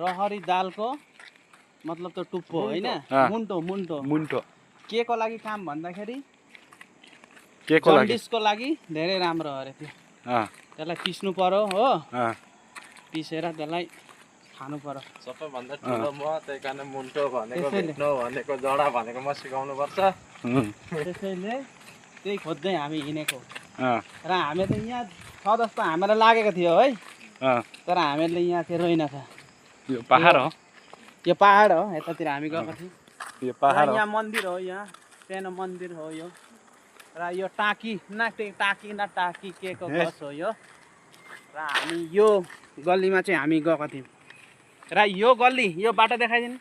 रहरी दालको मतलब त टुप्पो होइन मुन्टो मुन्टो मुन्टो के को लागि काम भन्दाखेरि के को लागि जन्डिसको लागि धेरै राम्रो अरे त्यो त्यसलाई पिस्नु पर्यो हो पिसेर त्यसलाई खानु पर्यो सबैभन्दा ठुलो म त्यही कारण मुन्टो भनेको भेट्नु भनेको जडा भनेको म सिकाउनु पर्छ त्यसैले त्यही खोज्दै हामी हिँडेको र हामी त यहाँ छ जस्तो हामीलाई लागेको थियो है तर हामीहरूले यहाँ चाहिँ रहेनछ यो पहाड हो यो पहाड हो यतातिर हामी गएको थियौँ यो पहाड हो यहाँ मन्दिर हो यहाँ सानो मन्दिर हो यो र यो टाँकी न टाँकी के को गस हो यो र हामी यो गल्लीमा चाहिँ हामी गएको थियौँ र यो गल्ली यो बाटो देखाइदिनु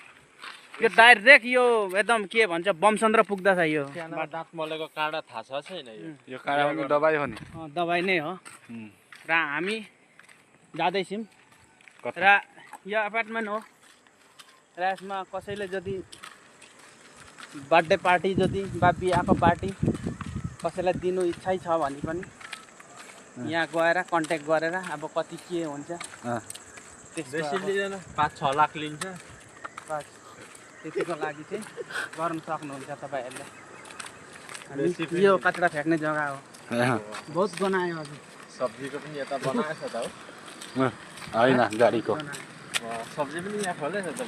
यो डाइरेक्ट यो एकदम के भन्छ बमचन्द्र पुग्दछ यो दाँत मलेको काँडा थाहा छ छैन यो काँडा पनि दबाई हो नि दबाई नै हो र हामी जाँदैछौँ र यो अपार्टमेन्ट हो र यसमा कसैले जति बर्थडे पार्टी जति वा बिहाको पार्टी कसैलाई दिनु इच्छै छ भने पनि यहाँ गएर कन्ट्याक्ट गरेर अब कति के हुन्छ बेसी लिँदैन 5-6 लाख लिन्छ त्यतिको लागि चाहिँ गर्न सक्नुहुन्छ तपाईँहरूले यो कचरा फ्याँक्ने जग्गा हो बहुत बनायो हजुर सब्जीको पनि यता बनाएछ त होइन गाडीको सब्जी पनि यहाँ खोलेछ त